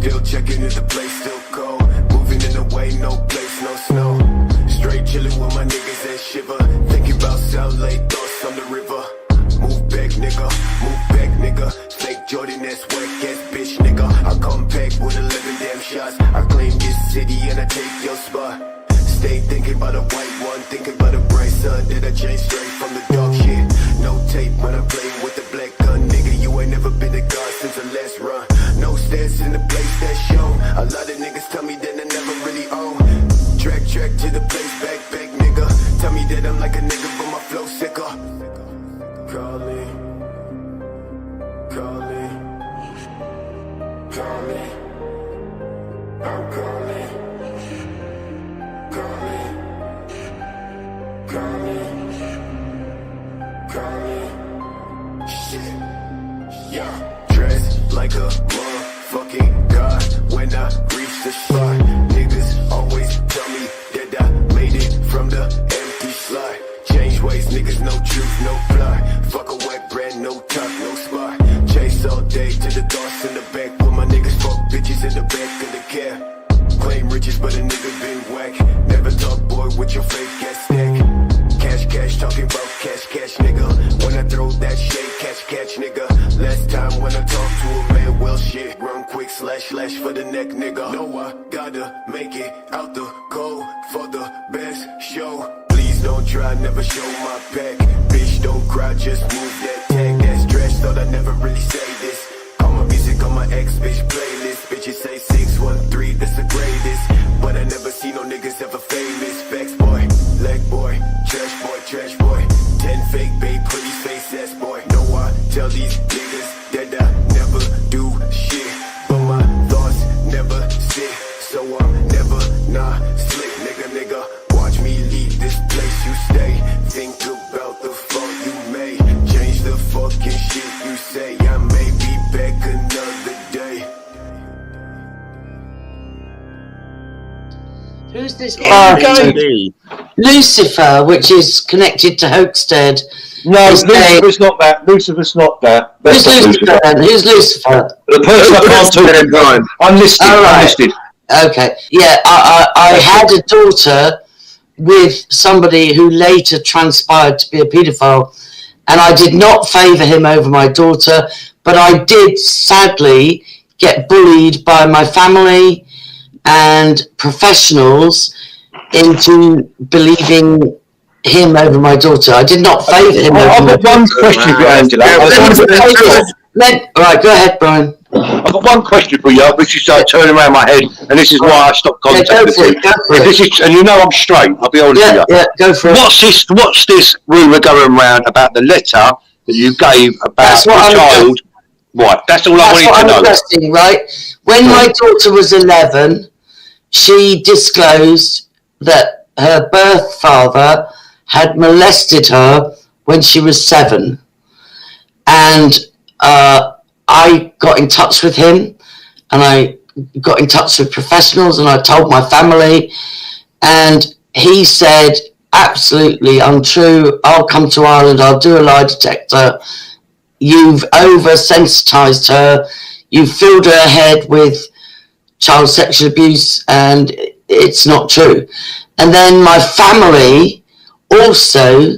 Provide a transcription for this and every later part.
Still checking if the place still cold. Moving in the way, no place, no snow. Straight chilling with my niggas that shiver. Thinking about South Lake, thoughts on the river. Move back, nigga, move back, nigga. Fake Jordan, that's whack ass bitch, nigga. I come back with 11 damn shots. I claim this city and I take your spot. Stay thinking about a white one, thinking about a bright sun. That I changed straight from the dark shit. No tape when I'm playing with the black gun, nigga. You ain't never been a god since the last run. No stairs in the place that's shown. A lot of niggas tell me that I never really own. Track to the place, back, nigga. Tell me that I'm like a nigga, but my flow sicker. Call me, call me, call me. I'm calling, call me, call me, call me. Shit, yeah. Dress like a motherfucking god when I reach the spot. Niggas always tell me that I made it from the empty slot. Change ways, niggas, no truth, no fly. Fuck a wet brand, no top, no spot. Chase all day to the thoughts in the back. With my niggas, fuck bitches in the back of the cab. Claim riches, but a nigga been whack. Never talk, boy, with your fake ass stack. Cash, talking about cash, nigga. When I throw that shade, catch, nigga. Last time when I talk to a man, well shit. Run quick, slash for the neck, nigga. No, I gotta make it out the cold for the best show. Please don't try, never show my back. Bitch, don't cry, just move that tag. That's trash, thought I never really say this. All my music on my ex-bitch playlist. Bitches say 613, that's the greatest. But I never see no niggas ever famous. Facts boy, leg boy, trash boy. 10 fake babe, pretty face ass boy. No, I tell these niggas that I never do shit. But my thoughts never sit, so I'm never not slick, nigga. Watch me leave this place you stay. Think about the fuck you made. Change the fucking shit you say. I may be back another day. Who's this guy? Lucifer, which is connected to Hoaxstead. No, Lucifer's not that. Lucifer's not that. Who's Lucifer? Who's Lucifer? The person I can't talk to. I'm listed. Oh, right. I'm listed. Okay. Yeah, I had a daughter with somebody who later transpired to be a paedophile, and I did not favour him over my daughter, but I did sadly get bullied by my family and professionals into believing him over my daughter. I did not favour him over my daughter. I've got one question for you, Angela. Right, go ahead, Brian. I've got one question for you, which is turning around my head, and this is why I stopped contacting you. And you know I'm straight, I'll be honest with you. Yeah, go for it. What's this rumour going around about the letter that you gave about the child? Right, that's all I wanted to know. That's what I'm right? When my daughter was 11, she disclosed that her birth father had molested her when she was 7. And I got in touch with him, and I got in touch with professionals, and I told my family, and he said, absolutely untrue, I'll come to Ireland, I'll do a lie detector. You've over-sensitised her, you've filled her head with child sexual abuse, and it's not true. And then my family also,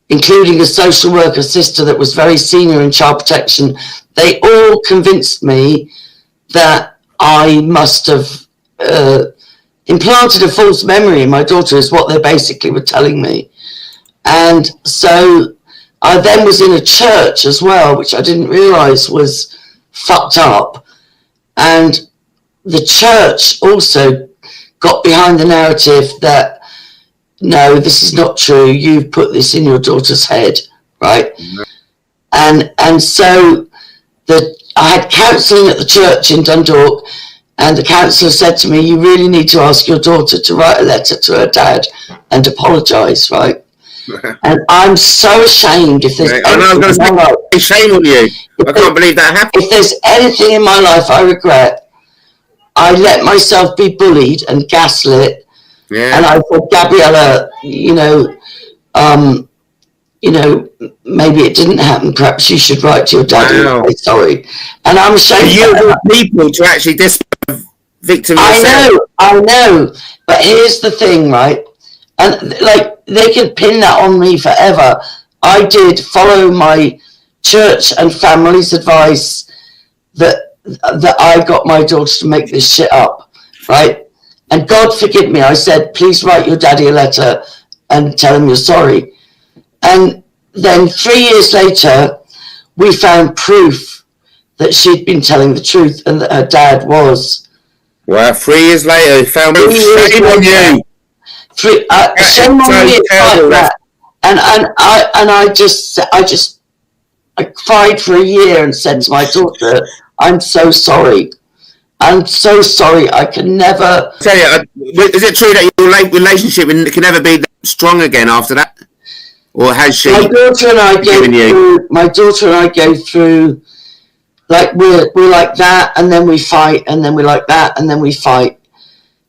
including a social worker sister that was very senior in child protection, they all convinced me that I must have implanted a false memory in my daughter, is what they basically were telling me. And so I then was in a church as well, which I didn't realise was fucked up. And the church also got behind the narrative that, no, this is not true, you've put this in your daughter's head, right? Mm-hmm. And so I had counselling at the church in Dundalk, and the counsellor said to me, you really need to ask your daughter to write a letter to her dad and apologise, right? And I'm so ashamed if there's shame on you. I can't believe that happened. If there's anything in my life I regret, I let myself be bullied and gaslit. Yeah. And I said, Gabriella, you know, you know, maybe it didn't happen. Perhaps you should write to your daddy and say sorry. And I'm ashamed. You want people to actually victim yourself. I know. But here's the thing, right? And like, they can pin that on me forever. I did follow my church and family's advice that I got my daughter to make this shit up, right? And God forgive me, I said, please write your daddy a letter and tell him you're sorry. And then 3 years later, we found proof that she'd been telling the truth and that her dad was. Well, 3 years later, you found proof. Shame on you. Shame on me like that. And I cried for a year and said to my daughter, I'm so sorry. I'm so sorry. I can never. Tell you, is it true that your relationship can never be strong again after that? Or has she? My daughter and I go through, like, we're like that, and then we fight, and then we're like that, and then we fight.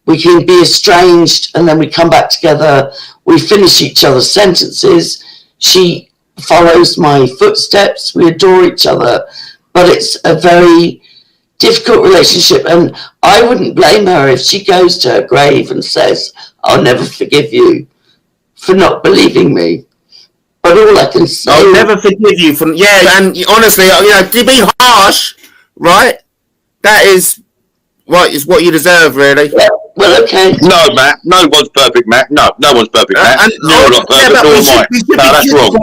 We can be estranged, and then we come back together. We finish each other's sentences. She follows my footsteps. We adore each other. But it's a very difficult relationship, and I wouldn't blame her if she goes to her grave and says, I'll never forgive you for not believing me. But all I can say... I'll never forgive you for... Yeah, and honestly, you know, to be harsh, right? That is what you deserve, really. Yeah, well, okay. No, Matt. No one's perfect, Matt. No one's perfect, Matt. You're not perfect, nor am I. No, that's wrong.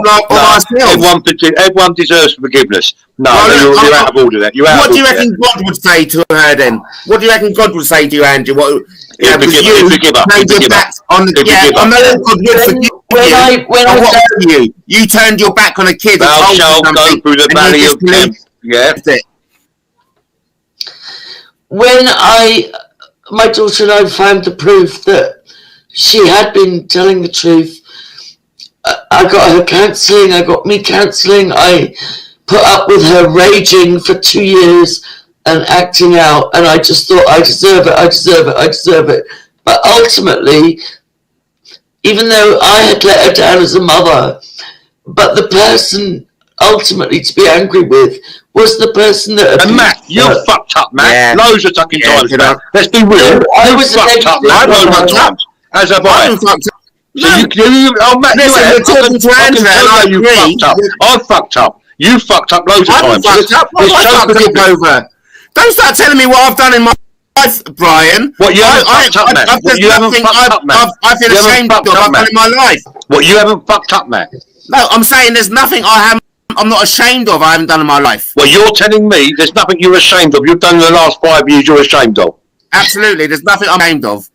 Everyone deserves forgiveness. No, you're out of order there. What do you reckon God would say to her then? What do you reckon God would say to you, Andrew? He'll forgive her. I know God would forgive you. You turned your back on a kid. Thou shalt go through the valley of death. Yeah. When my daughter and I found the proof that she had been telling the truth, I got her counselling, I got me counselling, I put up with her raging for 2 years and acting out, and I just thought, I deserve it. But ultimately, even though I had let her down as a mother, but the person ultimately to be angry with was the person that... And Matt, you're fucked up, Matt. Loads of fucking times, Matt. Let's be real. I was fucked up, Matt. Loads of times. As have I. So Matt, listen, we're talking to Andrew, and I agree. I fucked up. You fucked up loads of times. Don't start telling me what I've done in my life, Brian. What you haven't fucked up, Matt? You haven't fucked up, Matt. I feel ashamed of what I've done in my life. What you haven't fucked up, Matt? No, I'm saying there's nothing I'm not ashamed of I haven't done in my life. Well, you're telling me there's nothing you're ashamed of. You've done in the last 5 years you're ashamed of. Absolutely, there's nothing I'm ashamed of.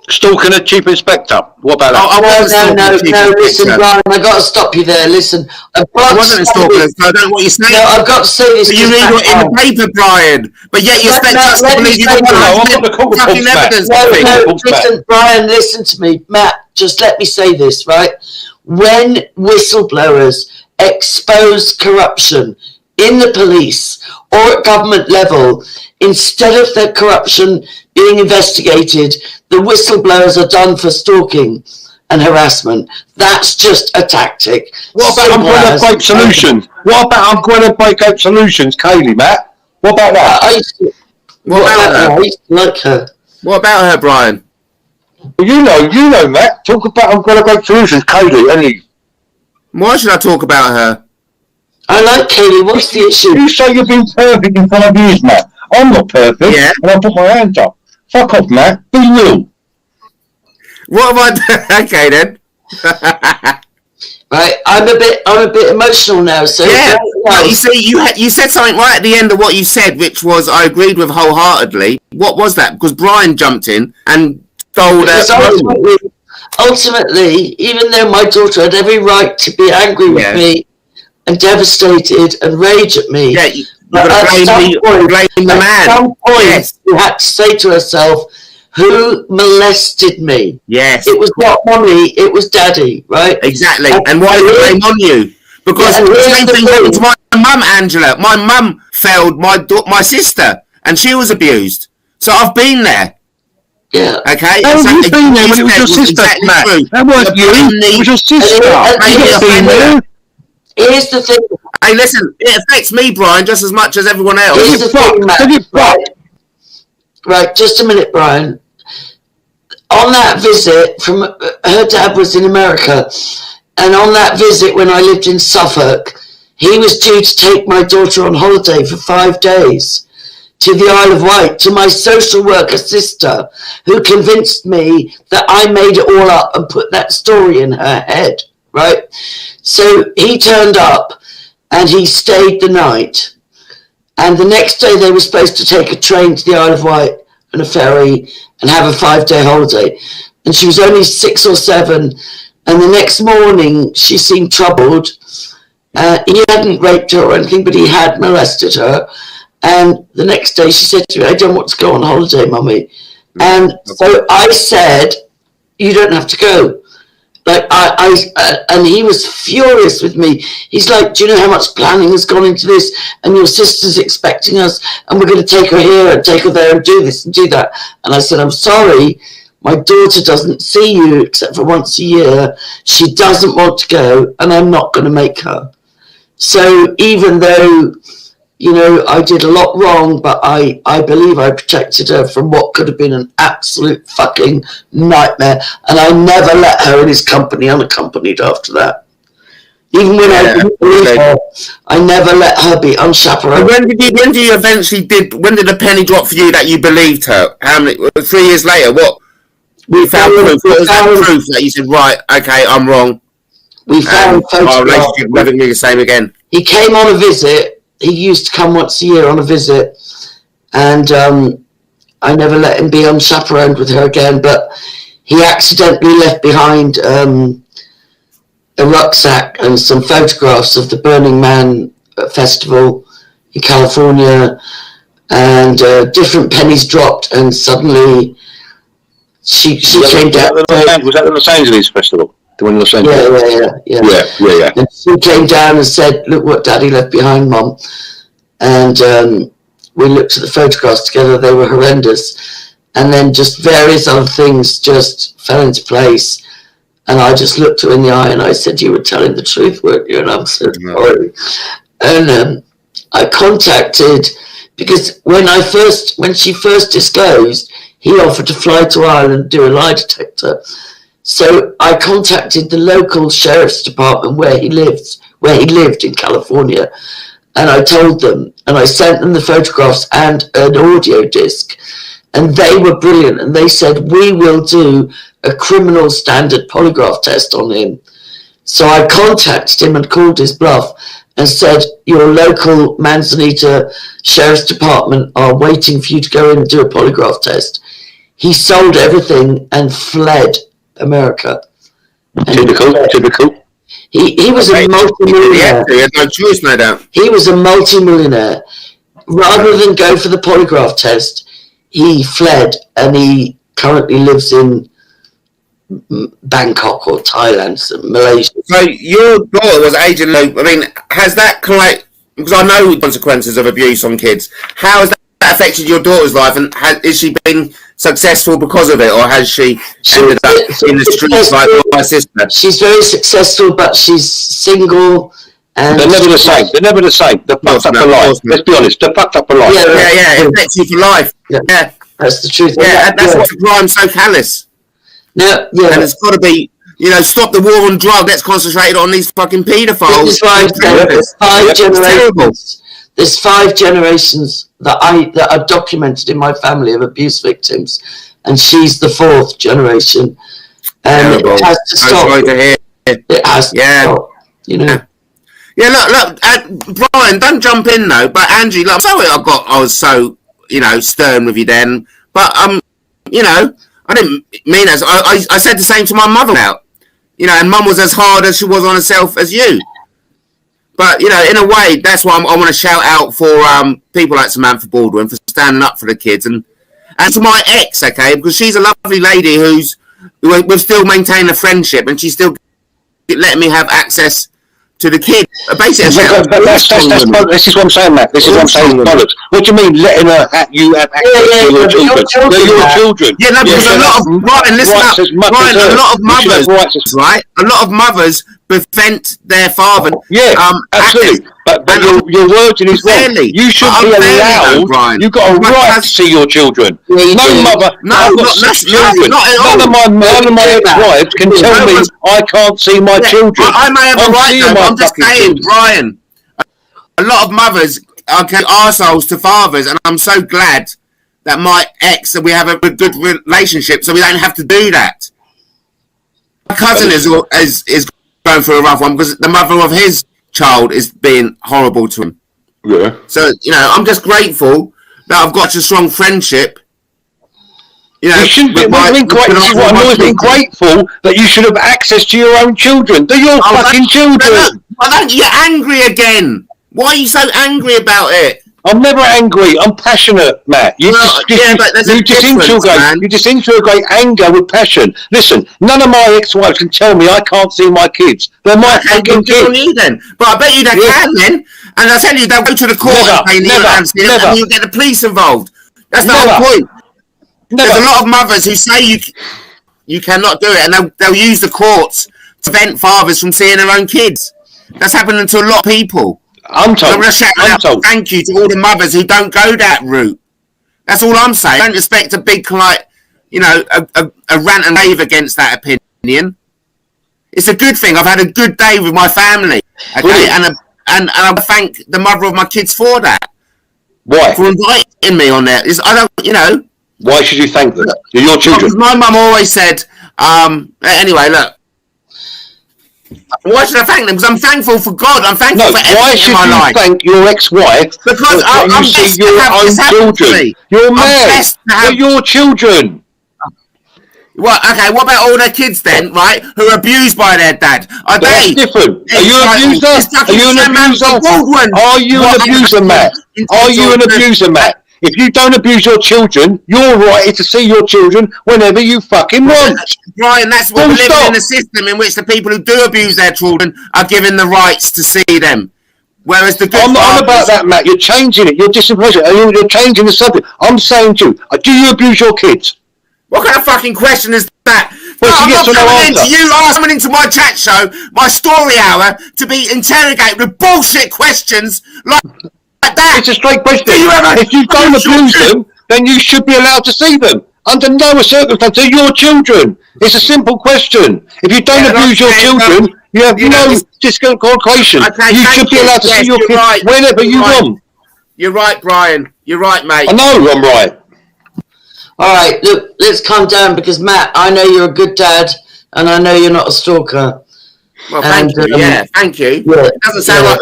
Stalking a chief inspector. What about that? No, listen, Brian, I've got to stop you there. Listen, I wasn't a stalker, so I don't know what you're saying. No, I've got to say this. But you read it in the paper, Brian. But yet you expect us to believe you fucking evidence. Listen, Brian, listen to me. Matt, just let me say this, right? When whistleblowers expose corruption in the police or at government level, instead of their corruption being investigated, the whistleblowers are done for stalking and harassment. That's just a tactic. What about umbrella break solutions? What about umbrella breakout solutions, Kaylee, Matt? What about that? I used to like her. What about her, Brian? Well, you know, Matt. Talk about umbrella break solutions, Kaylee, any. Why should I talk about her? I like Kaylee. What's the issue? You say you've been perfect in 5 years, Matt. I'm not perfect, and I put my hands up. Fuck off, Matt. Be real. What have I done? Okay, then. Right, I'm a bit emotional now. So yeah, you see, you said something right at the end of what you said, which was I agreed with wholeheartedly. What was that? Because Brian jumped in and stole that. Ultimately, even though my daughter had every right to be angry with me and devastated and rage at me, but at some point, you had to say to herself, who molested me? Yes. It was not mommy, it was daddy, right? Exactly. And why the blame on you? Because the same thing happened to my mum, Angela. My mum failed my sister, and she was abused. So I've been there. Yeah. Okay. No, you've been there when it was your sister, Matt. That wasn't you. It was your sister. Here's the thing. Hey, listen, it affects me, Brian, just as much as everyone else. Here's the thing, Matt. Right, just a minute, Brian. On that visit, from her dad was in America, and on that visit when I lived in Suffolk, he was due to take my daughter on holiday for 5 days to the Isle of Wight, to my social worker sister, who convinced me that I made it all up and put that story in her head, right? So he turned up and he stayed the night. And the next day they were supposed to take a train to the Isle of Wight and a ferry and have a 5-day holiday. And she was only 6 or 7. And the next morning she seemed troubled. He hadn't raped her or anything, but he had molested her. And the next day she said to me, I don't want to go on holiday, Mummy. And so I said, you don't have to go. Like and he was furious with me. He's like, do you know how much planning has gone into this? And your sister's expecting us, and we're going to take her here and take her there and do this and do that. And I said, I'm sorry, my daughter doesn't see you except for once a year. She doesn't want to go, and I'm not going to make her. So even though, you know, I did a lot wrong, but I believe I protected her from what could have been an absolute fucking nightmare. And I never let her in his company unaccompanied after that. Even when I didn't believe her, I never let her be unchaperoned. When did the penny drop for you that you believed her? How many? 3 years later, what? We found proof. What was that proof that you said, right, okay, I'm wrong? We found photographs. Our relationship never be the same again. He came on a visit. He used to come once a year on a visit, and I never let him be unchaperoned with her again, but he accidentally left behind a rucksack and some photographs of the Burning Man festival in California, and different pennies dropped, and suddenly she came down. Was that the Los Angeles festival? The one in Los Angeles? Yeah. And she came down and said, look what Daddy left behind, Mum. And we looked at the photographs together. They were horrendous. And then just various other things just fell into place. And I just looked her in the eye and I said, you were telling the truth, weren't you? And I'm so sorry. And I contacted, because when she first disclosed, he offered to fly to Ireland and do a lie detector. So I contacted the local sheriff's department where he lived in California, and I told them, and I sent them the photographs and an audio disc, and they were brilliant, and they said, we will do a criminal standard polygraph test on him. So I contacted him and called his bluff and said, your local Manzanita Sheriff's Department are waiting for you to go in and do a polygraph test. He sold everything and fled America. Typical. He was a multi-millionaire. He had no choice, no doubt. He was a multi-millionaire. Rather than go for the polygraph test, he fled, and he currently lives in Bangkok or Thailand, Malaysia. So your daughter was aging low. I mean, has that because I know the consequences of abuse on kids. How has that affected your daughter's life, and is she been successful because of it, or has she ended up in the streets like my sister? She's very successful, but she's single. And they're never the same. They're never the same. They're fucked up for life. Let's be honest. They're fucked up for life. Yeah. It affects you for life. Yeah. That's the truth. Yeah, that's why crime's so callous. No, and it's got to be, stop the war on drugs. Let's concentrate on these fucking paedophiles. This is right. There's 5 generations. There's 5 generations that are documented in my family of abuse victims, and she's the 4th generation. And it has to stop. I'm sorry to hear. It has to stop. Yeah, look, Brian, don't jump in though. But Angie, look, I'm sorry I was so, stern with you then. But I didn't mean as I said the same to my mother about, and Mum was as hard as she was on herself as you. But in a way, that's why I want to shout out for people like Samantha Baldwin for standing up for the kids, and to my ex, okay, because she's a lovely lady we've still maintained a friendship, and she's still letting me have access to the kid. Basically, this is what I'm saying, Matt. This is what I'm saying. Bollocks. What do you mean letting you have access to your children? They're your children. Yeah, no, because a lot of a lot of mothers, right? A lot of mothers prevent their father. Yeah, absolutely. But your wording is wrong. You should be allowed. You've got a right to see your children. No mother. I've got 6 children. None of my ex-wives can tell me I can't see my children. I may have a right though. I'm just saying, Brian. A lot of mothers are arseholes to fathers, and I'm so glad that my ex and we have a good relationship, so we don't have to do that. My cousin is going through a rough one because the mother of his child is being horrible to him. Yeah. So, I'm just grateful that I've got a strong friendship. You shouldn't be grateful that you should have access to your own children. They're your fucking children. You're angry again. Why are you so angry about it? I'm never angry. I'm passionate, Matt. You disintegrate anger with passion. Listen, none of my ex-wives can tell me I can't see my kids. They're my fucking kids. Then. But I bet you they can then. And I tell you, they'll go to the court and you get the police involved. That's the whole point. There's a lot of mothers who say you cannot do it, and they'll use the courts to prevent fathers from seeing their own kids. That's happening to a lot of people. I'm told. I'm going to shout out thank you to all the mothers who don't go that route. That's all I'm saying. Don't expect a big, a rant and rave against that opinion. It's a good thing. I've had a good day with my family, okay, and I thank the mother of my kids for that. Why? For inviting me on there. Why should you thank them? They're your children. My mum always said, anyway, look. Why should I thank them? Because I'm thankful for God. I'm thankful for everything in my life. Why should you thank your ex-wife? Because I'm blessed to have this happen to me. You're mad. They're your children. Well, okay, what about all their kids then, right, who are abused by their dad? That's different. Are you an abuser? Are you an abuser? Are you an abuser, Matt? Are you an abuser, Matt? If you don't abuse your children, your right is to see your children whenever you fucking want. Brian, that's what we're living in a system in which the people who do abuse their children are given the rights to see them. Whereas the good I'm not on about that, Matt. You're changing it. You're disinformation. You're changing the subject. I'm saying to you, do you abuse your kids? What kind of fucking question is that? Well, I'm not coming into you coming into my chat show, my story hour, to be interrogated with bullshit questions like that. It's a straight question. If you don't abuse them, then you should be allowed to see them. Under no circumstance, they're your children. It's a simple question. If you don't abuse your children, you have no disqualification. You should be allowed to see your kids whenever you want. You're right, Brian. You're right, mate. I know I'm right. All right, look, let's calm down because, Matt, I know you're a good dad and I know you're not a stalker. Well, thank you. Thank you. Yeah, it doesn't sound like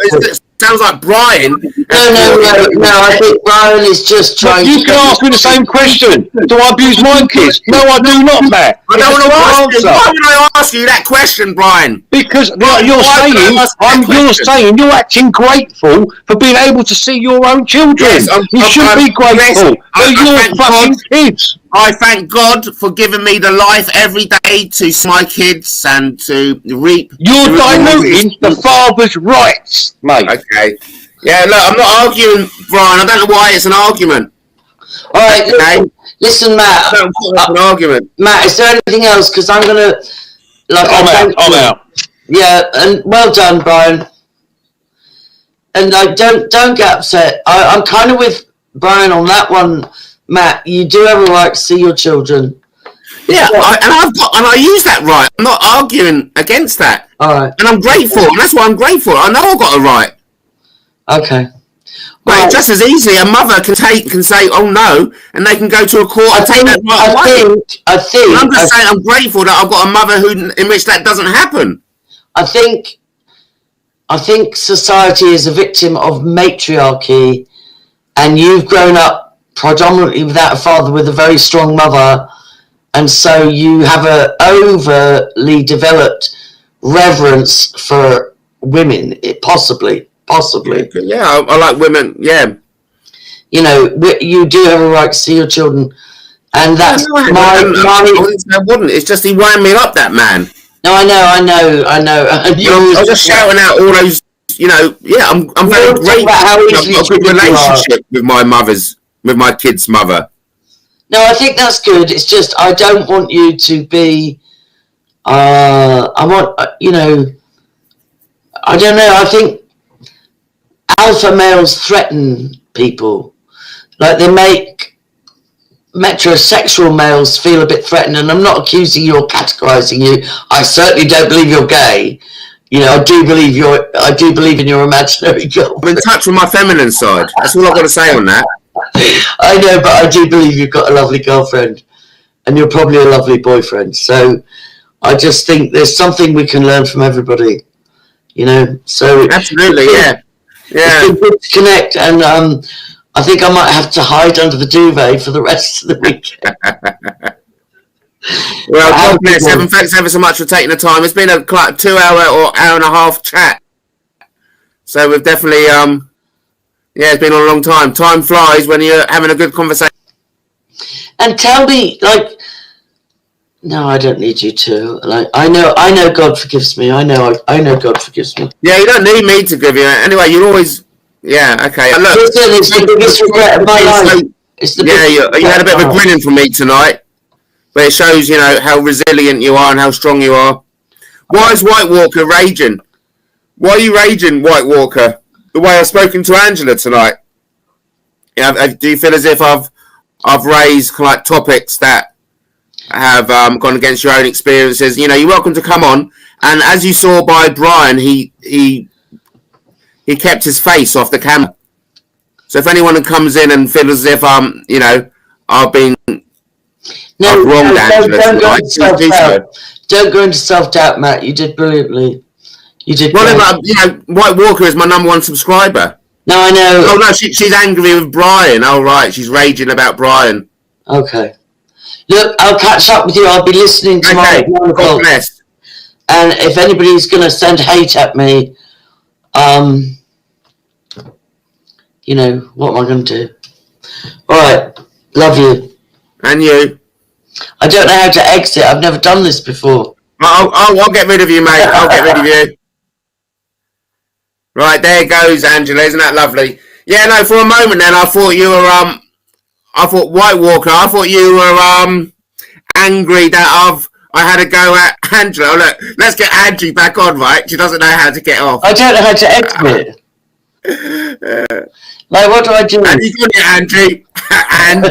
it sounds like Brian. No, I think Brian is just trying to... You can ask me the same question. Do I abuse my kids? No, I do not, Matt. I don't want to ask you. Why would I ask you that question, Brian? Because you're saying you're acting grateful for being able to see your own children. Yes, you should be grateful. They're your fucking kids. I thank God for giving me the life every day to see my kids and to reap. You're diluting the father's rights, mate. Okay. Yeah, look, I'm not arguing, Brian. I don't know why it's an argument. All right, listen, Matt. An argument. Matt, is there anything else? Because I'm going to... I'm out. Yeah, and well done, Brian. And don't get upset. I'm kind of with Brian on that one, Matt. You do have a right to see your children. Yeah, I use that right. I'm not arguing against that. All right. And I'm grateful, and that's why I'm grateful. I know I've got a right. Okay. But just as easily, a mother can say, "Oh no," and they can go to a court and take that right away. I'm just saying, I'm grateful that I've got a mother in which that doesn't happen. I think society is a victim of matriarchy, and you've grown up predominantly without a father with a very strong mother, and so you have a overly developed reverence for women, possibly. Yeah, I like women, yeah. You know, you do have a right to see your children, and that's I wouldn't. It's just he wound me up, that man. No, I know. I'm just shouting out all those, I'm very grateful. I've got a good relationship with my kid's mother. No, I think that's good. It's just I don't want you to be. I want, I don't know. I think alpha males threaten people, like they make metrosexual males feel a bit threatened. And I'm not accusing you or categorizing you. I certainly don't believe you're gay. I do believe in your imaginary girl. I'm in touch with my feminine side. That's all I've got to say on that. I know, but I do believe you've got a lovely girlfriend, and you're probably a lovely boyfriend. So I just think there's something we can learn from everybody. So absolutely, yeah. It's been good to connect, and I think I might have to hide under the duvet for the rest of the weekend. Well, God bless, Evan. Thanks ever so much for taking the time. It's been a 2 hour or hour and a half chat. So we've definitely, it's been a long time. Time flies when you're having a good conversation. And tell me, no, I don't need you to. I know God forgives me. I know God forgives me. Yeah, you don't need me to give you. Anyway, you'll always. Yeah, okay. Look, it's the biggest regret of my life. You had a bit of a grinning from me tonight, but it shows, how resilient you are and how strong you are. Why is White Walker raging? Why are you raging, White Walker? The way I've spoken to Angela tonight. Do you feel as if I've raised topics that have gone against your own experiences? You're welcome to come on. And as you saw by Brian, he kept his face off the camera. So if anyone comes in and feels as if I've been wronged Angela tonight, don't go into self-doubt, Matt. You did brilliantly. You did. Well, White Walker is my #1 subscriber. No, I know. Oh no, she's angry with Brian. Oh right, she's raging about Brian. Okay. Look, I'll catch up with you. I'll be listening tomorrow. Okay. God bless. And if anybody's going to send hate at me, what am I going to do? All right. Love you. And you. I don't know how to exit. I've never done this before. I'll get rid of you, mate. I'll get rid of you. Right, there goes Angela. Isn't that lovely? Yeah, no, for a moment then I thought you were, White Walker, I thought you were, angry that I had to go at Angela. Oh, look, let's get Angie back on, right? She doesn't know how to get off. I don't know how to exit. What do I do? And you got it, Angie. And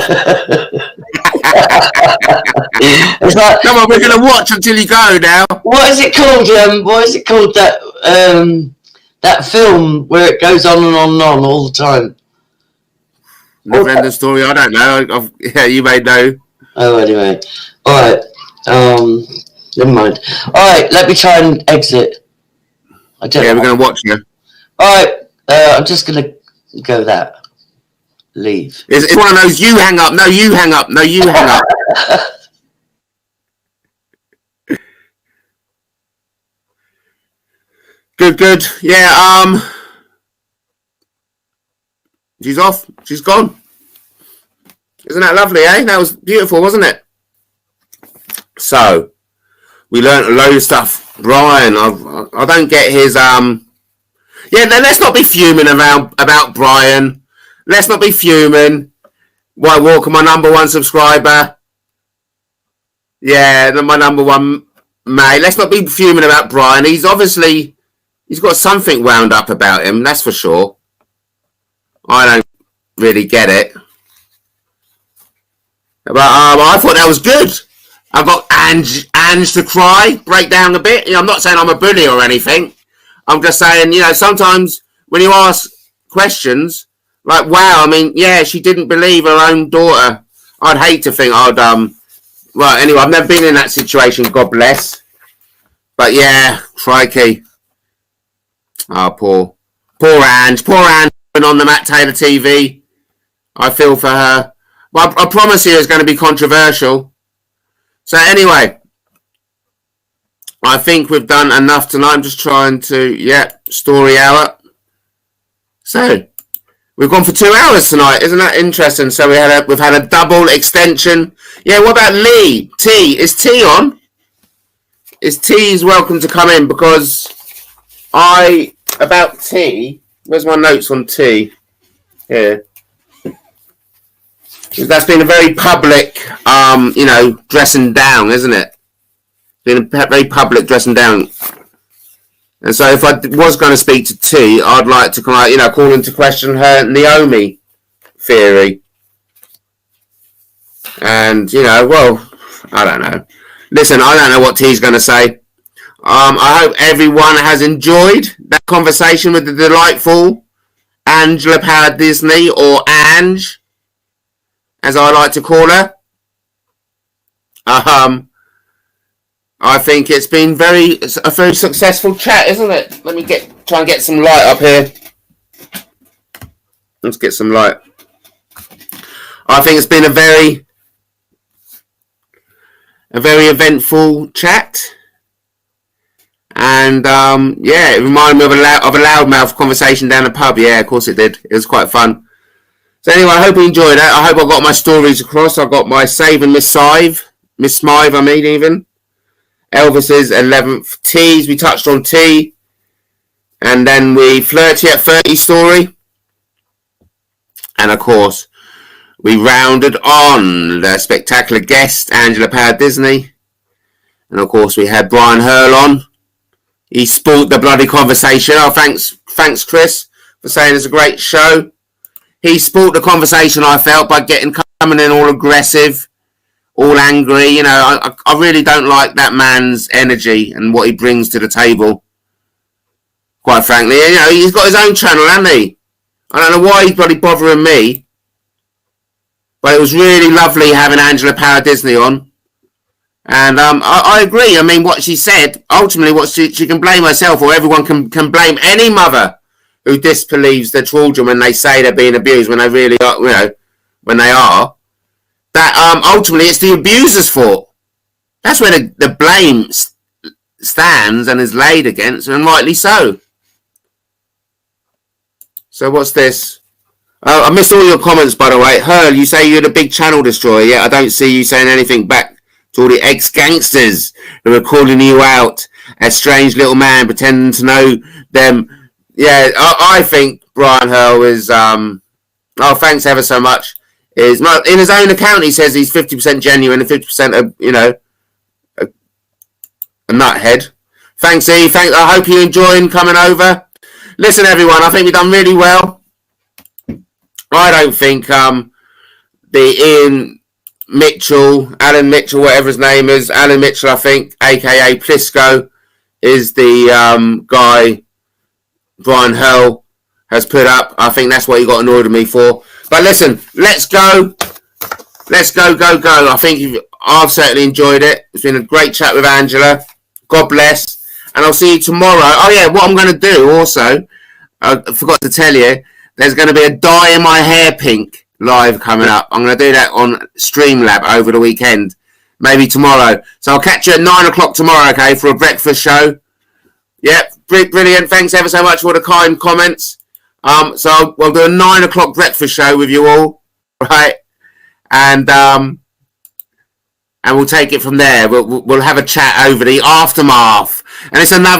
come on, we're going to watch until you go now. What is it called? What is it called that film where it goes on and on and on all the time? Never end the story. I don't know. You may know. Oh, anyway. All right. Never mind. All right. Let me try and exit. We're going to watch you. All right. I'm just going to go that. Leave. It's one of those. You hang up. No, you hang up. No, you hang up. Good. Yeah. She's off. She's gone. Isn't that lovely, eh? That was beautiful, wasn't it? So, we learnt a load of stuff. Brian, I don't get his, Yeah, let's not be fuming about Brian. Let's not be fuming. White Walker, my #1 subscriber. Yeah, my #1 mate. Let's not be fuming about Brian. He's got something wound up about him, that's for sure. I don't really get it. But I thought that was good. I got Ange to cry, break down a bit. I'm not saying I'm a bully or anything. I'm just saying, sometimes when you ask questions, wow, she didn't believe her own daughter. I'd hate to think well, anyway, I've never been in that situation, God bless. But yeah, crikey. Oh, poor Ange. Poor Ange on the Matt Taylor TV. I feel for her. Well, I promise you it's going to be controversial. So anyway, I think we've done enough tonight. I'm just trying to, story hour. So, we've gone for 2 hours tonight. Isn't that interesting? So we've had a double extension. Yeah, what about Lee? T? Is T on? is T's welcome to come in, because about T, where's my notes on T? Here. That's been a very public, dressing down, isn't it? Been a very public dressing down. And so if I was going to speak to T, I'd like to call into question her Naomi theory. And, I don't know. Listen, I don't know what T's going to say. I hope everyone has enjoyed that conversation with the delightful Angela Power Disney, or Ange, as I like to call her. I think it's been a very successful chat, isn't it? Let me try and get some light up here. Let's get some light. I think it's been a very eventful chat, and it reminded me of a loudmouth conversation down the pub. Yeah, of course it did. It was quite fun. So anyway, I hope you enjoyed that. I hope I got my stories across. I got my saving Miss Smythe, even Elvis's 11th T's. We touched on T, and then we flirty at 30 story, and of course we rounded on the spectacular guest, Angela Power Disney. And of course we had Brian Hurl on. He spoiled the bloody conversation. Oh, thanks Chris, for saying it's a great show. He spoiled the conversation, I felt, by coming in all aggressive, all angry. I really don't like that man's energy and what he brings to the table. Quite frankly, he's got his own channel, hasn't he? I don't know why he's bloody bothering me. But it was really lovely having Angela Power Disney on. And I agree. I mean, what she said, ultimately, she can blame herself, or everyone can blame any mother who disbelieves their children when they say they're being abused, when they really are, when they are. That ultimately it's the abuser's fault. That's where the blame stands and is laid against, and rightly so. So what's this? I missed all your comments, by the way. Hurl, you say you're the big channel destroyer. Yeah, I don't see you saying anything back to all the ex-gangsters who are calling you out as strange little man pretending to know them. Yeah, I think Brian Hurl is... thanks ever so much. In his own account, he says he's 50% genuine and 50% a nuthead. Thanks, E. I hope you're enjoying coming over. Listen, everyone, I think we've done really well. I don't think the Alan Mitchell, whatever his name is, Alan Mitchell, I think, a.k.a. Plisco, is the guy Brian Hurl has put up. I think that's what he got annoyed at me for. But listen, let's go. Let's go. I think I've certainly enjoyed it. It's been a great chat with Angela. God bless. And I'll see you tomorrow. Oh, yeah, what I'm going to do also, I forgot to tell you, there's going to be a dye my hair pink live coming up. I'm going to do that on Streamlab over the weekend. Maybe tomorrow. So I'll catch you at 9 o'clock tomorrow, okay, for a breakfast show. Yep, brilliant. Thanks ever so much for the kind comments. So we'll do a 9 o'clock breakfast show with you all, right? And we'll take it from there. We'll have a chat over the aftermath. And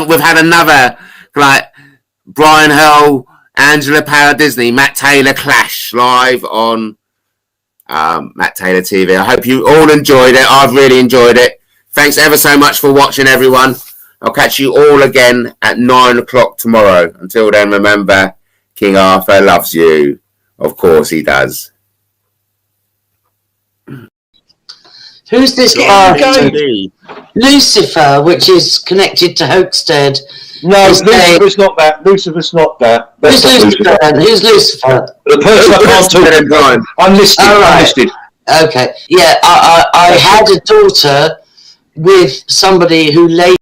we've had another, like, Brian Hurl, Angela Power Disney, Matt Taylor clash live on Matt Taylor TV. I hope you all enjoyed it. I've really enjoyed it. Thanks ever so much for watching, everyone. I'll catch you all again at 9 o'clock tomorrow. Until then, remember, King Arthur loves you. Of course he does. Who's this guy? Lucifer, which is connected to Hoaxstead. No, Lucifer's not that. Lucifer's not that. Who's Lucifer then? Who's Lucifer? The person I can't talk to. I'm listed. Oh, right. I'm listed. Okay. Yeah, I had a daughter with somebody who later